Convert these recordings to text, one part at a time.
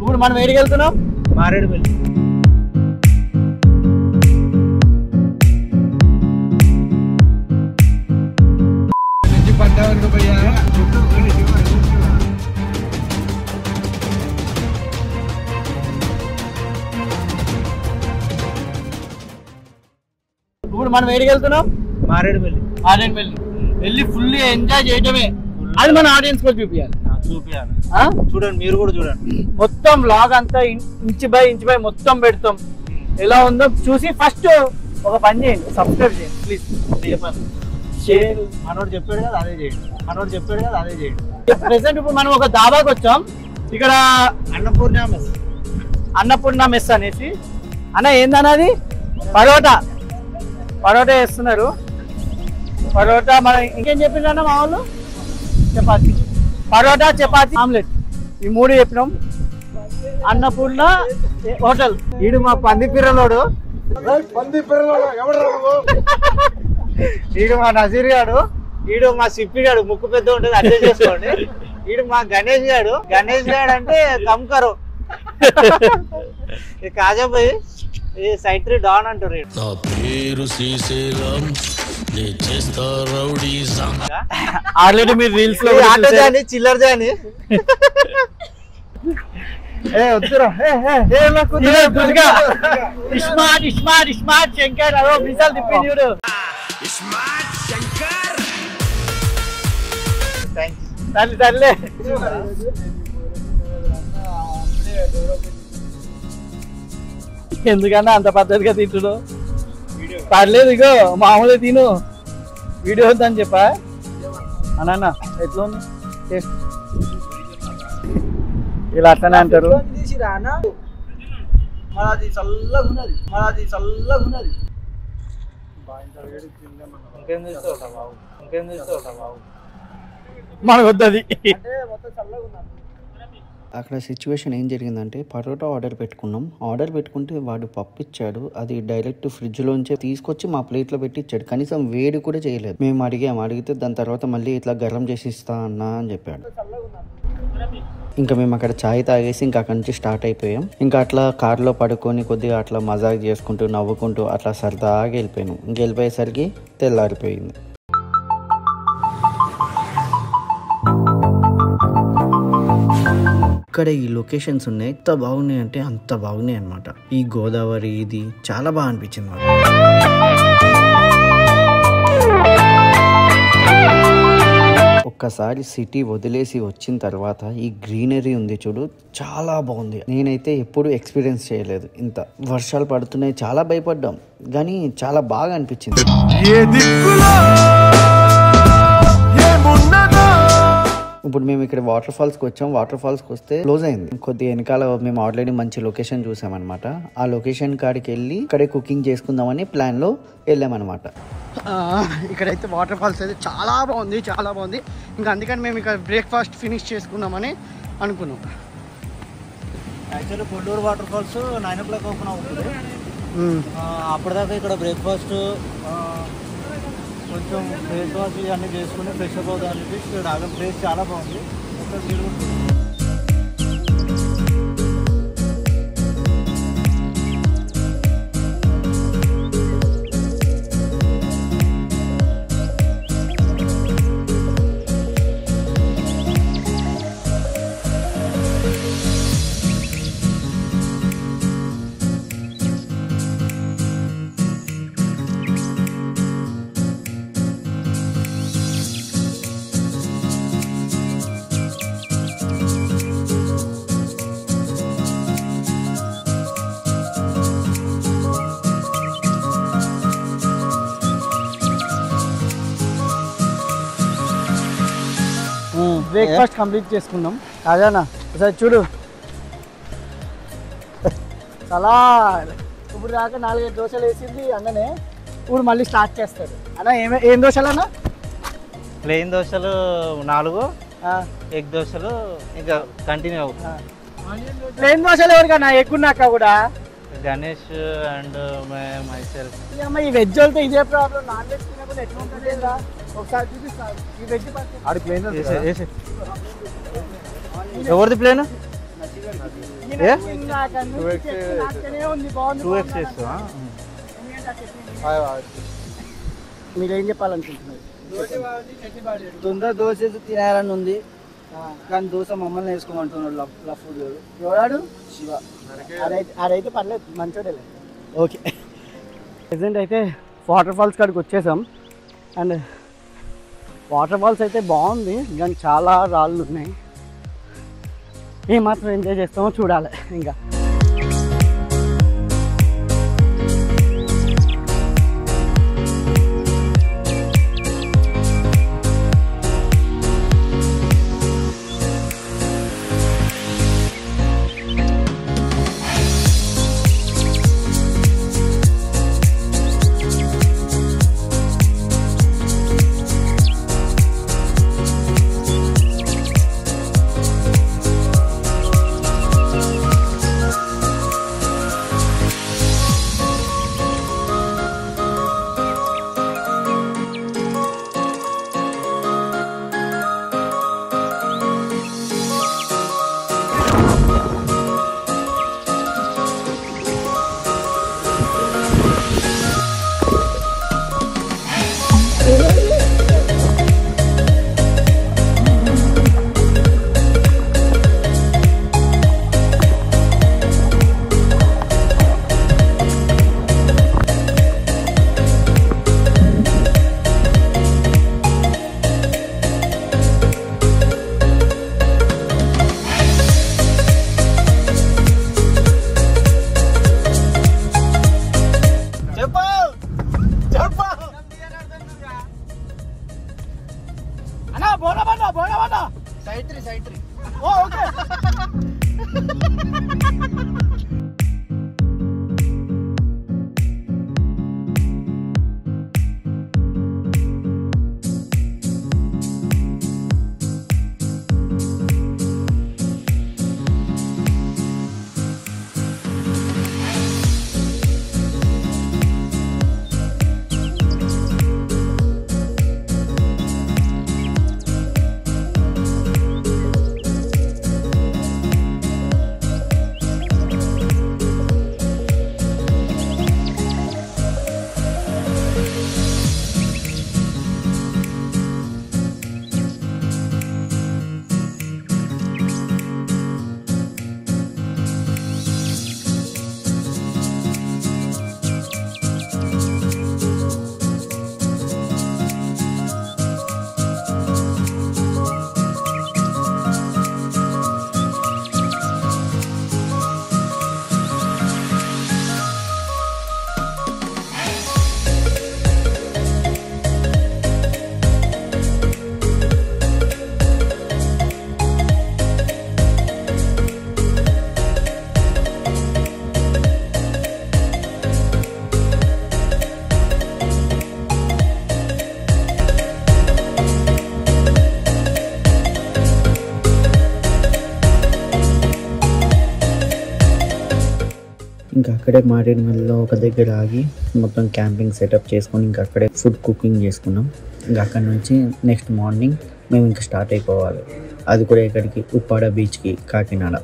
ఇప్పుడు మనం ఏడికి వెళ్తున్నాం? మారేడుమిల్లి. ఇప్పుడు మనం ఏడికి వెళ్తున్నాం? మారేడుమిల్లి. మారేడుమిల్లి వెళ్ళి ఫుల్ ఎంజాయ్ చేయటమే. అది మన ఆడియన్స్ కూడా చూపించాలి. చూడండి, మీరు కూడా చూడండి. మొత్తం వ్లాగ్ అంతా ఇంచ్ బై మొత్తం పెడతాం. ఎలా ఉందో చూసి ఫస్ట్ ఒక పని చేయండి, సబ్స్క్రైబ్ చేయండి ప్లీజ్. మనోడు చెప్పాడు కదా అదే చేయండి. ప్రెసెంట్ ఇప్పుడు మనం ఒక దాబాకి వచ్చాం. ఇక్కడ అన్నపూర్ణ మెస్ అనేసి. అన్న ఏందన్నది? పరోటా వేస్తున్నారు. పరోటా మన ఇంకేం చెప్పిండ్రన్న మా వాళ్ళు? చపాతి, పరోటా, చపాతి, ఆమ్లెట్, ఈ 3 చెప్పినాం. అన్నపూర్ణ హోటల్. ఈడు మా పందిపిర్రలోడు, ఈడు మా నజీర్ గాడు, ఈడు మా సిప్పి గాడు, ముక్కు పెద్ద ఉంటుంది అడ్జస్ట్ చేసుకోండి. ఈడు మా గణేష్ గాడు అంటే కమ్కరు. కాజాబాయి ఈ సైట్రీ డాన్ అంటారు. ఆల్రెడీ మీరు రీల్స్ లో ఆటో జాని, చిల్లర్ జాని. ఇస్మార్ట్ శంకర్ అదో మిసాల్ తిప్పింది చూడు. తల్లి ఎందుకన్నా అంత పద్ధతిగా తింటుడు? పర్లేదు, ఇగో మామూలుగా తిను, వీడియో వద్దని చెప్పా అన్న. ఎట్లా ఉంది టేస్ట్? ఇలా అట్లనే అంటారు. మనకు వద్దది. అక్కడ సిచ్యువేషన్ ఏం జరిగిందంటే పరోటా ఆర్డర్ పెట్టుకున్నాం. ఆర్డర్ పెట్టుకుంటే వాడు పప్పు ఇచ్చాడు. అది డైరెక్ట్ ఫ్రిడ్జ్లోంచే తీసుకొచ్చి మా ప్లేట్లో పెట్టి ఇచ్చాడు. కనీసం వేడి కూడా చేయలేదు. మేము అడిగితే దాని తర్వాత మళ్ళీ ఇట్లా గరం చేసి ఇస్తా అన్నా అని చెప్పాడు. ఇంకా మేము అక్కడ ఛాయ్ తాగేసి ఇంకా అక్కడి నుంచి స్టార్ట్ అయిపోయాం. ఇంకా అట్లా కార్లో పడుకొని కొద్దిగా అట్లా మజాక్ చేసుకుంటూ నవ్వుకుంటూ అట్లా సరదాగా వెళ్ళిపోయాను. ఇంక వెళ్ళిపోయేసరికి తెల్లారిపోయింది. ఇక్కడ ఈ లొకేషన్స్ ఉన్నాయి, ఎంత బాగున్నాయి అంటే అంత బాగున్నాయి అన్నమాట. ఈ గోదావరి ఇది చాలా బాగా అనిపించింది నాకు. ఒక్కసారి సిటీ వదిలేసి వచ్చిన తర్వాత ఈ గ్రీనరీ ఉంది చూడు, చాలా బాగుంది. నేనైతే ఎప్పుడు ఎక్స్పీరియన్స్ చేయలేదు. ఇంత వర్షాలు పడుతున్నాయి, చాలా భయపడ్డాం, కానీ చాలా బాగా అనిపించింది. ఇప్పుడు మేము ఇక్కడ వాటర్ ఫాల్స్కి వచ్చాం. వాటర్ ఫాల్స్కి వస్తే క్లోజ్ అయింది. కొద్దిగా వెనకాల మేము ఆల్రెడీ మంచి లొకేషన్ చూసామన్నమాట. ఆ లొకేషన్ కాడికి వెళ్ళి ఇక్కడే కుకింగ్ చేసుకుందామని ప్లాన్లో వెళ్ళామన్నమాట. ఇక్కడైతే వాటర్ ఫాల్స్ అయితే చాలా బాగుంది. ఇంకా అందుకని మేము ఇక్కడ బ్రేక్ఫాస్ట్ ఫినిష్ చేసుకుందామని అనుకున్నాం. Actually Kolluru waterfalls 9 o'clock open అవుతుంది. అప్పటిదాకా ఇక్కడ బ్రేక్ఫాస్ట్ కొంచెం ఫేస్ వాష్ ఇవన్నీ చేసుకుని ఫ్రెష్ అప్ అవుతామని చెప్పి ఇక్కడ ప్లేస్ చాలా బాగుంది. బ్రేక్ఫాస్ట్ కంప్లీట్ చేసుకున్నాం. కాజానా ఒకసారి చూడు, చాలా ఇప్పుడు దాకా 4-5 దోశలు వేసింది అన్ననే. ఇప్పుడు మళ్ళీ స్టార్ట్ చేస్తాడు అన్న. ఏం దోశలు అన్న? ప్లెయిన్ దోశలు 4, ఎగ్ దోశలు ఇంకా కంటిన్యూ అవుతుంది. ప్లెయిన్ దోశలు ఎవరికన్నా ఎక్కున్నాక కూడా గణేష్ అండ్ మై సెల్ఫ్. ఈ వెజ్ వెళ్తే ఇదే ప్రాబ్లం. నాన్ వెజ్ తినకుండా ఎట్లా ఉంటుంది? ఒకసారి చూపిస్తాను ఈ వెజ్. ఎవరిది ప్లేన్? 2x చేస్తా. మీరేం చెప్పాలనుకుంటున్నారు? తొందర దోశ తినాలని ఉంది కానీ దోశ మమ్మల్ని వేసుకోమంటున్నాడు లఫ్డ్ ఎవడాడు శివ. అదైతే పర్లేదు మంచోడే. ఓకే ప్రెజెంట్ అయితే వాటర్ ఫాల్స్ కాడికి వచ్చేసాం. అండ్ వాటర్ ఫాల్స్ అయితే బాగుంది కానీ చాలా రాళ్ళు ఉన్నాయి. ఏమాత్రం ఎంజాయ్ చేస్తామో చూడాలి. ఇంకా ఇంకా అక్కడే మారేడుమల్లిలో ఒక దగ్గర ఆగి మొత్తం క్యాంపింగ్ సెటప్ చేసుకొని ఇంకా అక్కడే ఫుడ్ కుకింగ్ చేసుకున్నాం. ఇంకా అక్కడ నుంచి నెక్స్ట్ మార్నింగ్ మేము ఇంకా స్టార్ట్ అయిపోవాలి. అది కూడా ఇక్కడికి ఉప్పాడ బీచ్కి, కాకినాడ.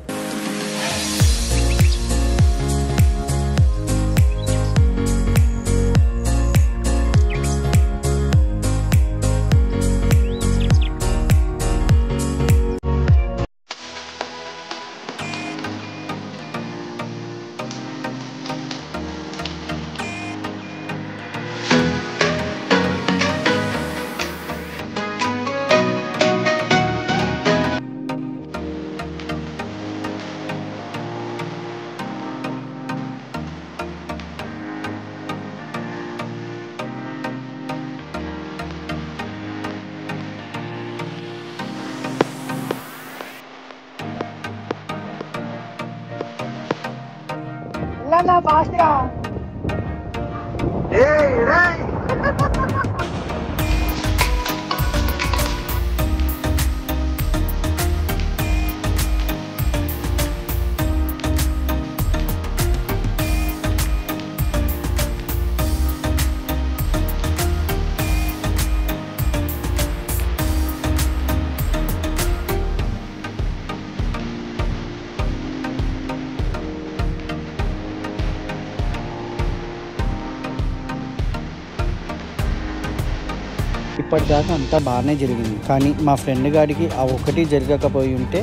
ఇప్పటిదాకా అంతా బాగానే జరిగింది, కానీ మా ఫ్రెండ్ గాడికి ఆ ఒక్కటి జరగకపోయి ఉంటే